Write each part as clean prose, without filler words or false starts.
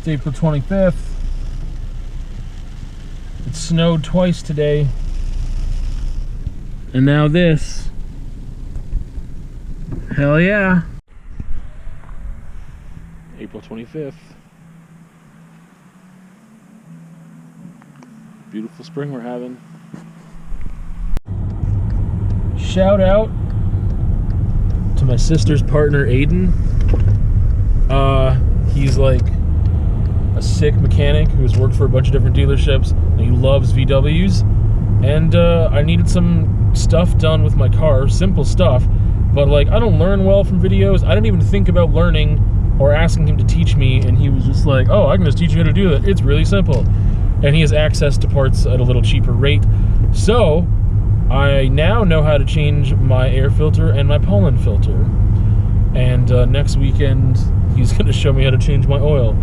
It's April 25th. It snowed twice today. And now this. Hell yeah. April 25th. Beautiful spring we're having. Shout out to my sister's partner, Aiden. He's like a sick mechanic who's worked for a bunch of different dealerships, and he loves VWs. And I needed some stuff done with my car, simple stuff, but like I don't learn well from videos. I didn't even think about learning or asking him to teach me, and he was just like, oh, I can just teach you how to do that. It's really simple. And he has access to parts at a little cheaper rate. So I now know how to change my air filter and my pollen filter. And next weekend, he's going to show me how to change my oil.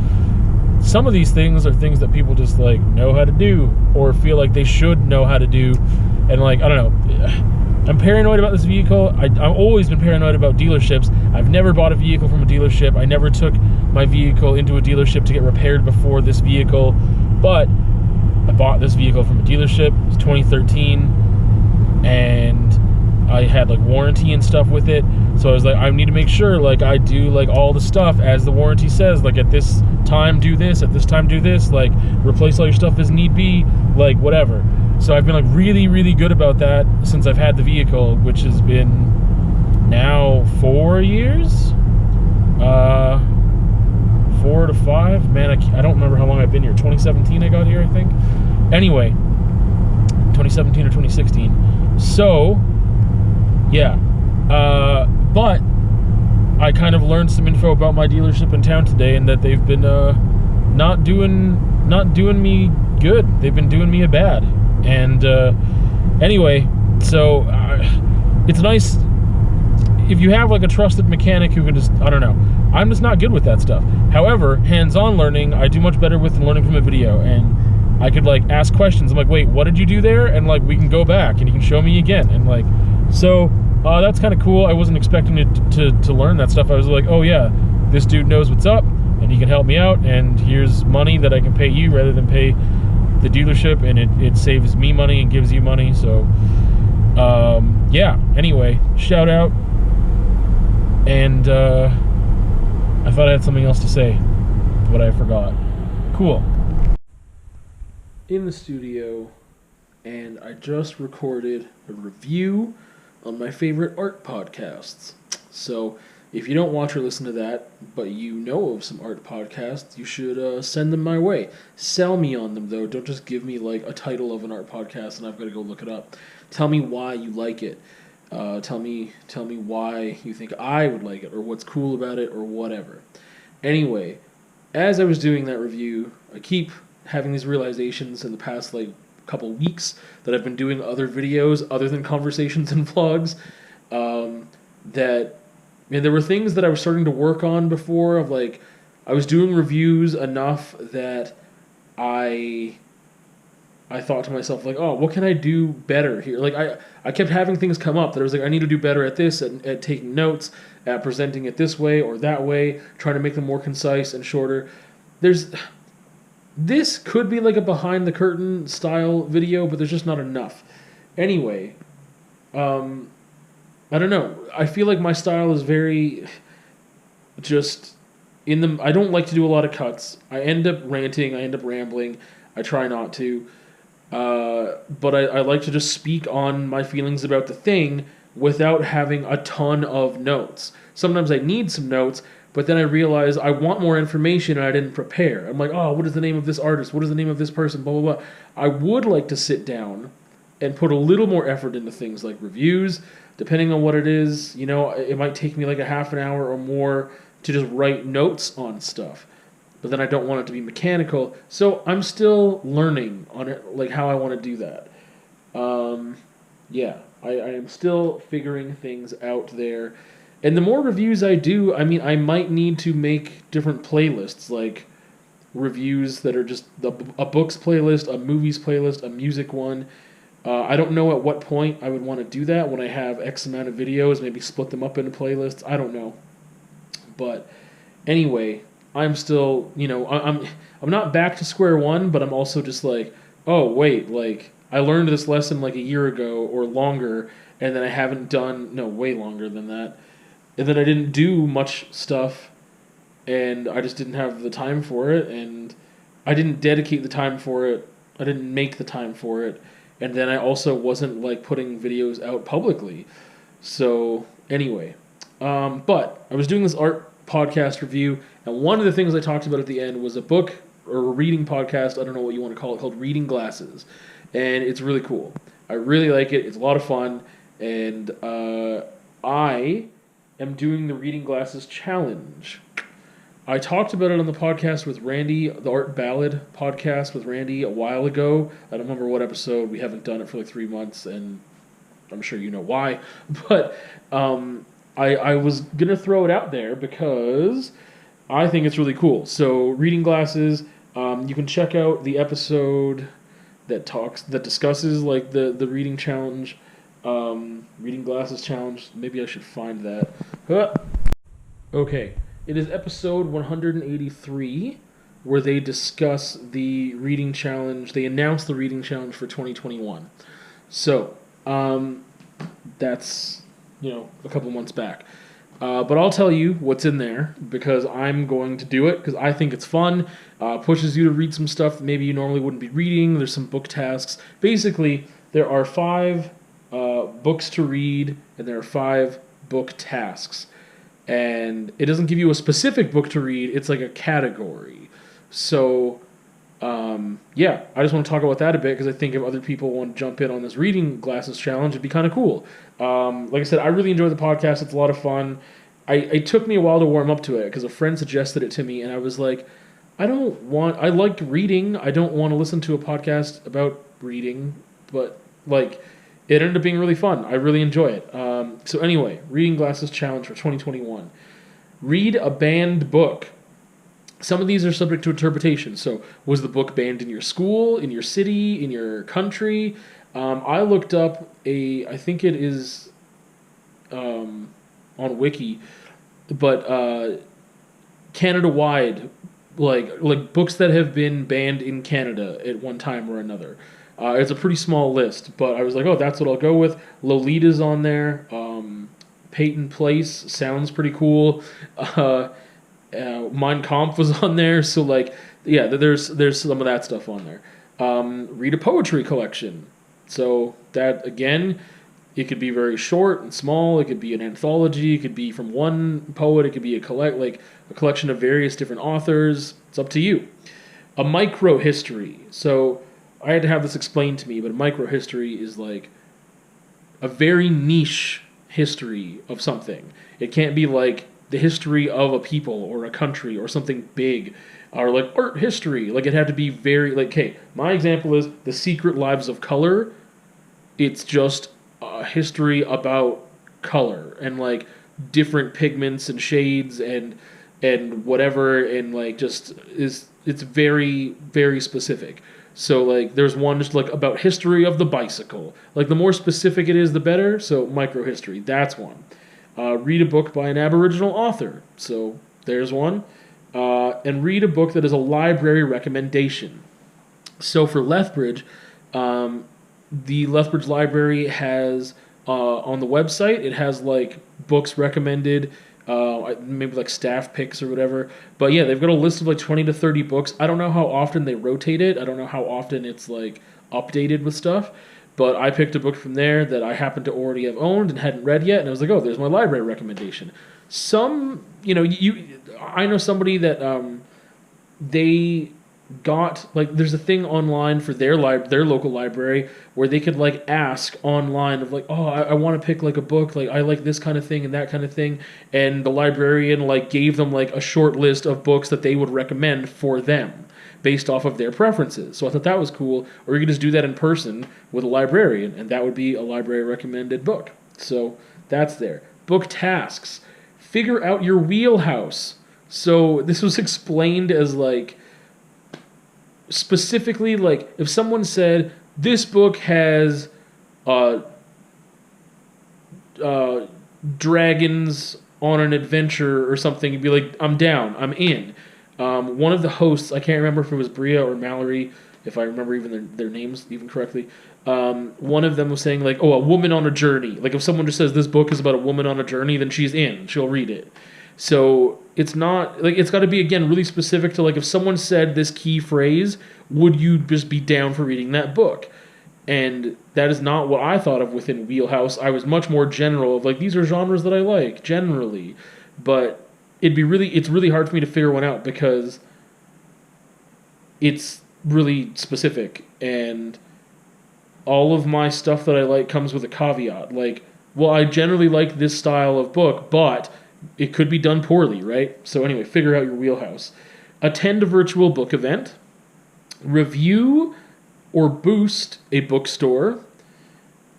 Some of these things are things that people just like know how to do or feel like they should know how to do. And like, I don't know, I'm paranoid about this vehicle. I've always been paranoid about dealerships. I've never bought a vehicle from a dealership. I never took my vehicle into a dealership to get repaired before this vehicle. But I bought this vehicle from a dealership. It's 2013. And I had like warranty and stuff with it, so I was like, I need to make sure like I do like all the stuff as the warranty says, like at this time do this, at this time do this, like replace all your stuff as need be, like whatever. So I've been like really good about that since I've had the vehicle, which has been now 4 years, 4 to 5. Man, I don't remember how long I've been here. 2017 I got here, I think. Anyway, 2017 or 2016. So yeah, but I kind of learned some info about my dealership in town today, and that they've been not doing me good. They've been doing me a bad. And anyway, so it's nice if you have like a trusted mechanic who can just, I don't know. I'm just not good with that stuff. However, hands-on learning, I do much better with than learning from a video, and I could like ask questions. I'm like, wait, what did you do there? And like we can go back and you can show me again, and like. So that's kind of cool. I wasn't expecting to learn that stuff. I was like, oh yeah, this dude knows what's up, and he can help me out, and here's money that I can pay you rather than pay the dealership, and it saves me money and gives you money. So yeah, anyway, shout out. And I thought I had something else to say, but I forgot. Cool. In the studio, and I just recorded a review on my favorite art podcasts. So if you don't watch or listen to that, but you know of some art podcasts, you should send them my way. Sell me on them, though. Don't just give me like a title of an art podcast and I've got to go look it up. Tell me why you like it. Tell me why you think I would like it, or what's cool about it, or whatever. Anyway, as I was doing that review, I keep having these realizations in the past like couple weeks that I've been doing other videos other than conversations and vlogs, that there were things that I was starting to work on before, of like I was doing reviews enough that I thought to myself like, oh, what can I do better here? Like I kept having things come up that I was like, I need to do better at this, at taking notes, at presenting it this way or that way, trying to make them more concise and shorter. This could be like a behind-the-curtain style video, but there's just not enough. Anyway, I don't know. I feel like my style is very just I don't like to do a lot of cuts. I end up ranting. I end up rambling. I try not to. But I like to just speak on my feelings about the thing without having a ton of notes. Sometimes I need some notes, but then I realize I want more information and I didn't prepare. I'm like, oh, what is the name of this artist? What is the name of this person? Blah, blah, blah. I would like to sit down and put a little more effort into things like reviews. Depending on what it is, it might take me like a half an hour or more to just write notes on stuff. But then I don't want it to be mechanical. So I'm still learning on it, like how I want to do that. Yeah, I am still figuring things out there. And the more reviews I do, I might need to make different playlists, like reviews that are just a books playlist, a movies playlist, a music one. I don't know at what point I would want to do that, when I have X amount of videos, maybe split them up into playlists. I don't know. But anyway, I'm still, I'm not back to square one, but I'm also just like, oh wait, like I learned this lesson like a year ago or longer, and then I haven't done no way longer than that, and then I didn't do much stuff, and I just didn't have the time for it, and I didn't dedicate the time for it. I didn't make the time for it, and then I also wasn't like putting videos out publicly. So anyway, but I was doing this art podcast review, and one of the things I talked about at the end was a book or a reading podcast. I don't know what you want to call it, called Reading Glasses, and it's really cool. I really like it. It's a lot of fun, and I am doing the Reading Glasses challenge. I talked about it on the podcast with Randy, the Art Ballad podcast with Randy a while ago. I don't remember what episode. We haven't done it for like 3 months, and I'm sure you know why. But I was going to throw it out there because I think it's really cool. So Reading Glasses, you can check out the episode that discusses like the reading challenge, Reading Glasses challenge. Maybe I should find that. Okay. It is episode 183, where they discuss the reading challenge. They announce the reading challenge for 2021. So, that's, a couple months back. But I'll tell you what's in there, because I'm going to do it, because I think it's fun. Pushes you to read some stuff that maybe you normally wouldn't be reading. There's some book tasks. Basically, there are 5 books to read, and there are 5 book tasks. And it doesn't give you a specific book to read. It's like a category. So, yeah, I just want to talk about that a bit because I think if other people want to jump in on this Reading Glasses challenge, it'd be kind of cool. Like I said, I really enjoy the podcast. It's a lot of fun. It took me a while to warm up to it because a friend suggested it to me, and I was like, I like reading. I don't want to listen to a podcast about reading, but like, it ended up being really fun. I really enjoy it. So anyway, Reading Glasses Challenge for 2021. Read a banned book. Some of these are subject to interpretation. So was the book banned in your school, in your city, in your country? I looked up I think it is on Wiki, but Canada-wide, like books that have been banned in Canada at one time or another. It's a pretty small list, but I was like, oh, that's what I'll go with. Lolita's on there. Peyton Place sounds pretty cool. Mein Kampf was on there, so like, yeah, there's some of that stuff on there. Read a poetry collection. So that, again, it could be very short and small. It could be an anthology. It could be from one poet. It could be a collection of various different authors. It's up to you. A micro history. So I had to have this explained to me, but a microhistory is like a very niche history of something. It can't be like the history of a people or a country or something big, or like art history. Like, it had to be very, like, okay, my example is The Secret Lives of Color. It's just a history about color and like different pigments and shades and whatever, and like just it's very, very specific. So, like, there's one just, like, about history of the bicycle. Like, the more specific it is, the better. So, microhistory, that's one. Read a book by an Aboriginal author. So, there's one. And read a book that is a library recommendation. So, for Lethbridge, the Lethbridge Library has, on the website, it has, like, books recommended, maybe like staff picks or whatever. But yeah, they've got a list of like 20 to 30 books. I don't know how often they rotate it. I don't know how often it's like updated with stuff. But I picked a book from there that I happened to already have owned and hadn't read yet. And I was like, oh, there's my library recommendation. I know somebody that they got, like, there's a thing online for their local library where they could like ask online of like, oh, I want to pick like a book, like I like this kind of thing and that kind of thing, and the librarian like gave them like a short list of books that they would recommend for them based off of their preferences. So I thought that was cool. Or you could just do that in person with a librarian, and that would be a library recommended book. So that's there. Book tasks. Figure out your wheelhouse. So this was explained as like, specifically, like, if someone said, this book has dragons on an adventure or something, you'd be like, I'm down, I'm in. One of the hosts, I can't remember if it was Bria or Mallory, if I remember even their names even correctly. One of them was saying like, "Oh, a woman on a journey." Like if someone just says this book is about a woman on a journey, then she's in. She'll read it. So it's not like it's got to be again really specific to like if someone said this key phrase, would you just be down for reading that book? And that is not what I thought of within Wheelhouse. I was much more general of like these are genres that I like generally, but it's really hard for me to figure one out because it's really specific and all of my stuff that I like comes with a caveat. Like, well, I generally like this style of book, but it could be done poorly, right? So anyway, figure out your wheelhouse. Attend a virtual book event. Review or boost a bookstore.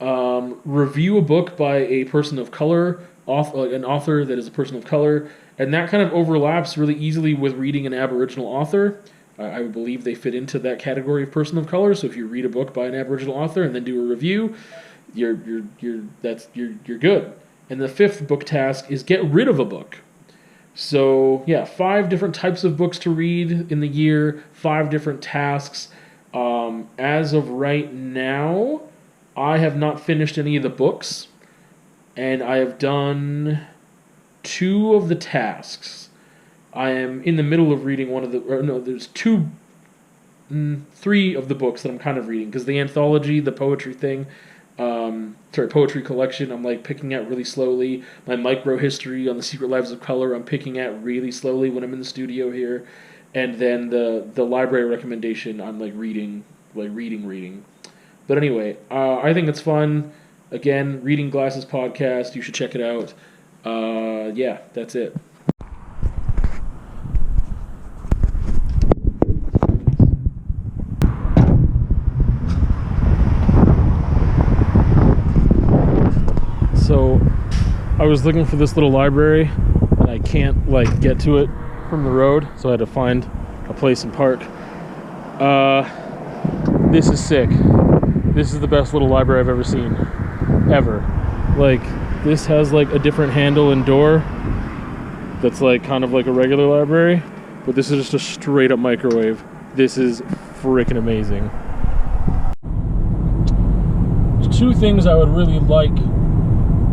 Review a book by a person of color, an author that is a person of color. And that kind of overlaps really easily with reading an Aboriginal author. I would believe they fit into that category of person of color. So if you read a book by an Aboriginal author and then do a review, you're good. And the fifth book task is get rid of a book. So yeah, 5 different types of books to read in the year, 5 different tasks. As of right now, I have not finished any of the books, and I have done 2 of the tasks. I am in the middle of reading there's 3 of the books that I'm kind of reading, because the anthology, the poetry thing, poetry collection, I'm like picking at really slowly. My micro history on the Secret Lives of Color, I'm picking at really slowly when I'm in the studio here. And then the library recommendation, I'm like reading. But anyway, I think it's fun. Again, Reading Glasses podcast, you should check it out. Yeah, that's it. So, I was looking for this little library, and I can't like get to it from the road, so I had to find a place and park. This is sick. This is the best little library I've ever seen. Ever. Like, this has like a different handle and door that's like kind of like a regular library, but this is just a straight up microwave. This is freaking amazing. There's 2 things I would really like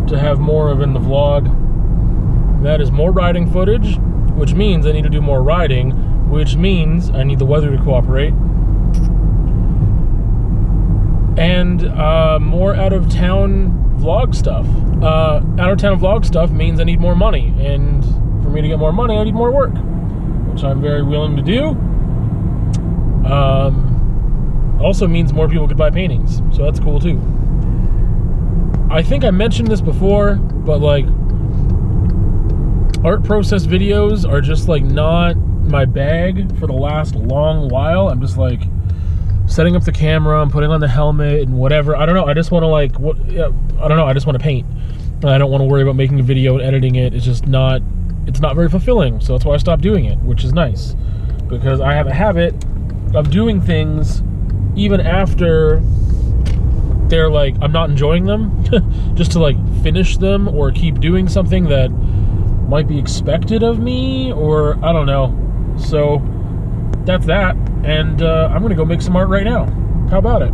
to have more of in the vlog. That is more riding footage, which means I need to do more riding, which means I need the weather to cooperate. And more out-of-town vlog stuff. Out-of-town vlog stuff means I need more money, and for me to get more money, I need more work, which I'm very willing to do. Also means more people could buy paintings, so that's cool too. I think I mentioned this before, but like, art process videos are just like not my bag for the last long while. I'm just like setting up the camera, I'm putting on the helmet and whatever. I don't know. I just want to I don't know. I just want to paint. I don't want to worry about making a video and editing it. It's not very fulfilling. So that's why I stopped doing it, which is nice, because I have a habit of doing things even after they're like, I'm not enjoying them, just to like finish them or keep doing something that might be expected of me, or I don't know. So that's that, and I'm gonna go make some art right now. How about it?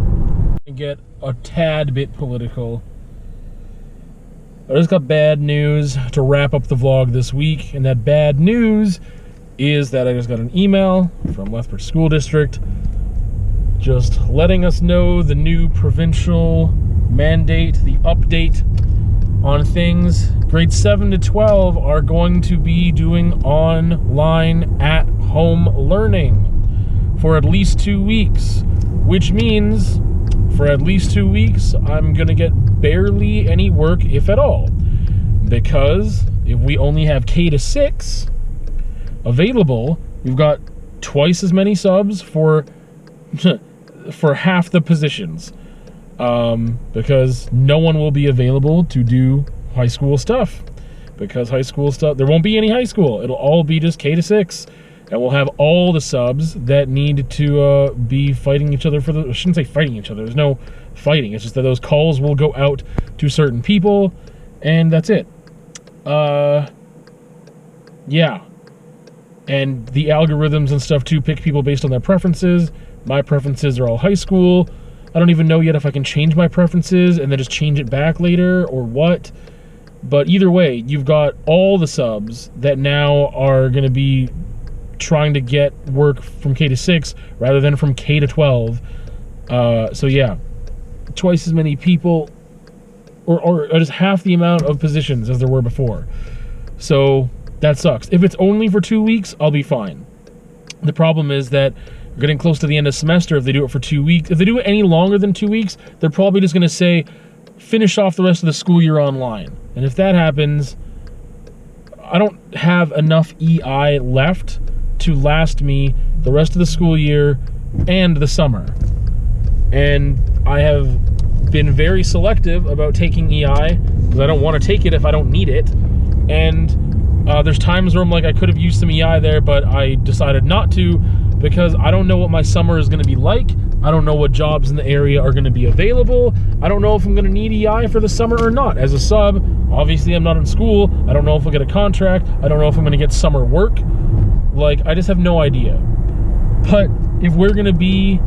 And get a tad bit political. I just got bad news to wrap up the vlog this week, and that bad news is that I just got an email from Lethbridge School District just letting us know the new provincial mandate, the update on things. Grades 7 to 12 are going to be doing online at-home learning for at least 2 weeks, which means for at least 2 weeks, I'm going to get barely any work, if at all, because if we only have K to 6 available, we've got twice as many subs for half the positions, because no one will be available to do high school stuff, because high school stuff, there won't be any high school. It'll all be just K to 6, and we'll have all the subs that need to be fighting each other for I shouldn't say fighting each other, there's no fighting, it's just that those calls will go out to certain people, and that's it. Yeah. And the algorithms and stuff too pick people based on their preferences. My preferences are all high school. I don't even know yet if I can change my preferences and then just change it back later or what. But either way, you've got all the subs that now are going to be trying to get work from K to 6 rather than from K to 12. So yeah, twice as many people or just half the amount of positions as there were before. So that sucks. If it's only for 2 weeks, I'll be fine. The problem is that we're getting close to the end of semester. If they do it for 2 weeks, if they do it any longer than 2 weeks, they're probably just going to say, finish off the rest of the school year online. And if that happens, I don't have enough EI left to last me the rest of the school year and the summer. And I have been very selective about taking EI because I don't want to take it if I don't need it. And there's times where I'm like, I could have used some EI there, but I decided not to because I don't know what my summer is going to be like. I don't know what jobs in the area are going to be available. I don't know if I'm going to need EI for the summer or not. As a sub, obviously I'm not in school. I don't know if I'll get a contract. I don't know if I'm going to get summer work. Like, I just have no idea. But if we're going to be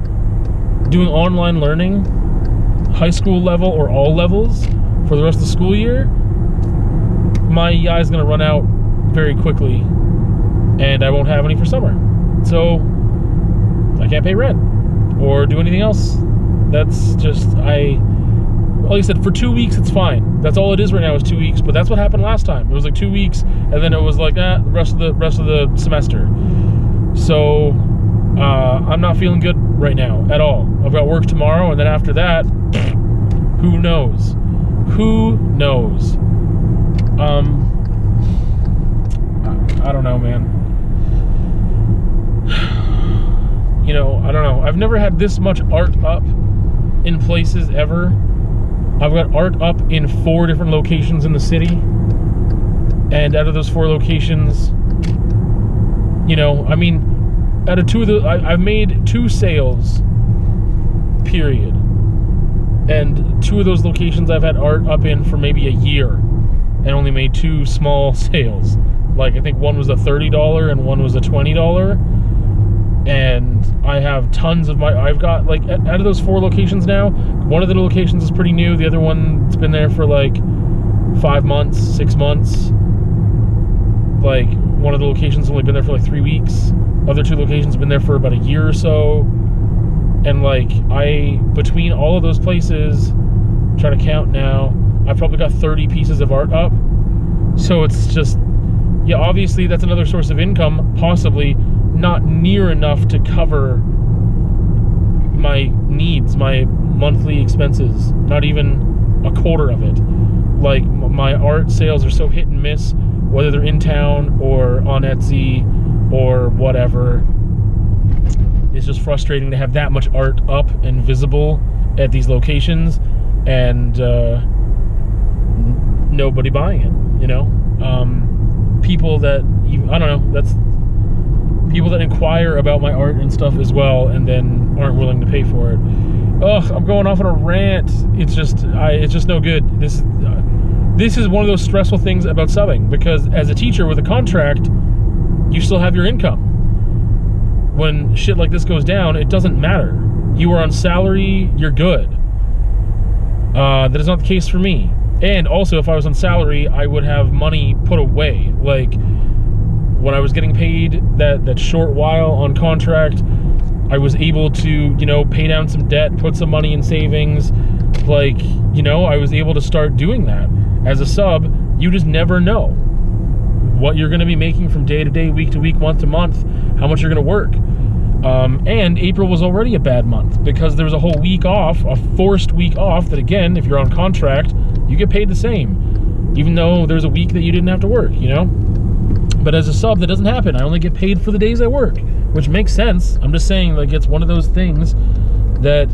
doing online learning, high school level or all levels for the rest of the school year, my EI is going to run out very quickly and I won't have any for summer. So I can't pay rent or do anything else. That's just, like I said, for 2 weeks it's fine. That's all it is right now is 2 weeks, but that's what happened last time. It was like 2 weeks and then it was like the rest of the semester. So I'm not feeling good right now at all. I've got work tomorrow and then after that, who knows? Who knows? I don't know, man. You know, I don't know. I've never had this much art up in places ever. I've got art up in 4 different locations in the city. And out of those 4 locations, you know, I mean, out of 2 of the, I've made 2 sales, period. And 2 of those locations I've had art up in for maybe a year and only made 2 small sales. Like, I think one was a $30 and one was a $20. And I have tons of I've got, like, out of those 4 locations now, one of the locations is pretty new. The other one's been there for like 5 months, 6 months. Like, one of the locations has only been there for like 3 weeks. Other 2 locations have been there for about a year or so. And like, between all of those places, I'm trying to count now, I've probably got 30 pieces of art up. So it's just, yeah, obviously that's another source of income, possibly not near enough to cover my needs, my monthly expenses, not even a quarter of it. Like, my art sales are so hit and miss, whether they're in town or on Etsy or whatever. It's just frustrating to have that much art up and visible at these locations and nobody buying it, you know? People that, I don't know, that's people that inquire about my art and stuff as well and then aren't willing to pay for it. Ugh, I'm going off on a rant. It's just no good. This is one of those stressful things about subbing, because as a teacher with a contract, you still have your income. When shit like this goes down, it doesn't matter. You are on salary, you're good. That is not the case for me. And also, if I was on salary, I would have money put away. Like, when I was getting paid that short while on contract, I was able to, you know, pay down some debt, put some money in savings. Like, you know, I was able to start doing that. As a sub, you just never know what you're going to be making from day to day, week to week, month to month, how much you're going to work. And April was already a bad month because there was a whole week off, a forced week off that, again, if you're on contract, you get paid the same, even though there's a week that you didn't have to work, you know? But as a sub, that doesn't happen. I only get paid for the days I work, which makes sense. I'm just saying, like, it's one of those things that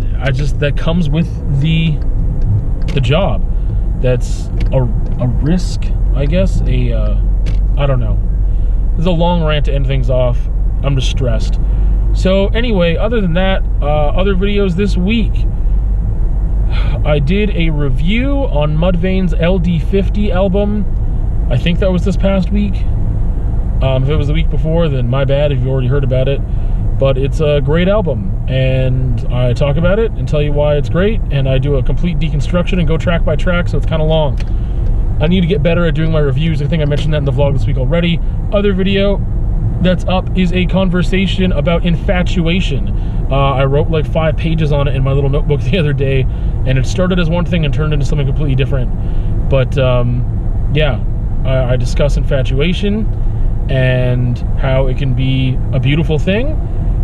that comes with the job. That's a risk, I guess. I don't know. This is a long rant to end things off. I'm just stressed. So anyway, other than that, other videos this week. I did a review on Mudvayne's LD50 album. I think that was this past week. If it was the week before, then my bad if you already heard about it. But it's a great album, and I talk about it and tell you why it's great, and I do a complete deconstruction and go track by track, so it's kind of long. I need to get better at doing my reviews. I think I mentioned that in the vlog this week already. Other video that's up is a conversation about Infatuation. I wrote like 5 pages on it in my little notebook the other day, and it started as one thing and turned into something completely different. But yeah, I discuss Infatuation and how it can be a beautiful thing,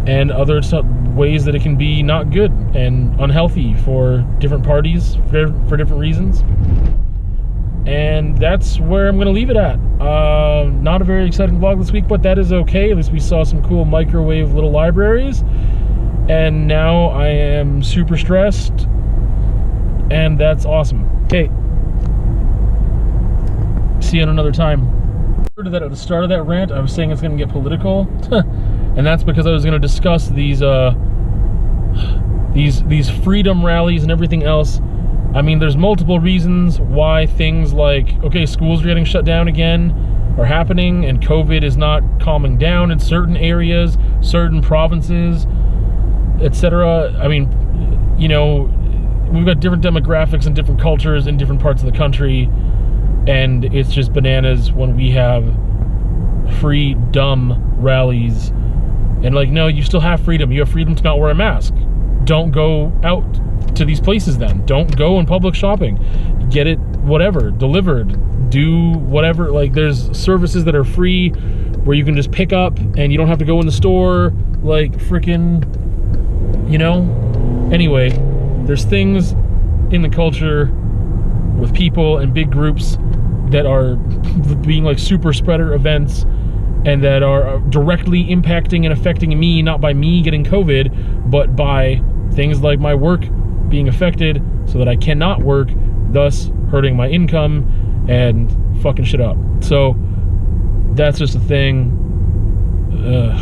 and other ways that it can be not good and unhealthy for different parties for different reasons. And that's where I'm going to leave it at. Not a very exciting vlog this week, but that is okay. At least we saw some cool microwave little libraries. And now I am super stressed. And that's awesome. Okay. See you in another time. At the start of that rant, I was saying it's going to get political. And that's because I was going to discuss these freedom rallies and everything else. I mean, there's multiple reasons why things like, okay, schools are getting shut down again are happening, and COVID is not calming down in certain areas, certain provinces, etc. I mean, you know, we've got different demographics and different cultures in different parts of the country, and it's just bananas when we have free, dumb rallies. And like, no, you still have freedom. You have freedom to not wear a mask. Don't go out to these places then. Don't go in public shopping. Get it, whatever, delivered. Do whatever. Like, there's services that are free where you can just pick up and you don't have to go in the store. Like, freaking, you know? Anyway, there's things in the culture with people and big groups that are being like super spreader events and that are directly impacting and affecting me, not by me getting COVID, but by things like my work being affected so that I cannot work, thus hurting my income and fucking shit up. So that's just a thing. Ugh.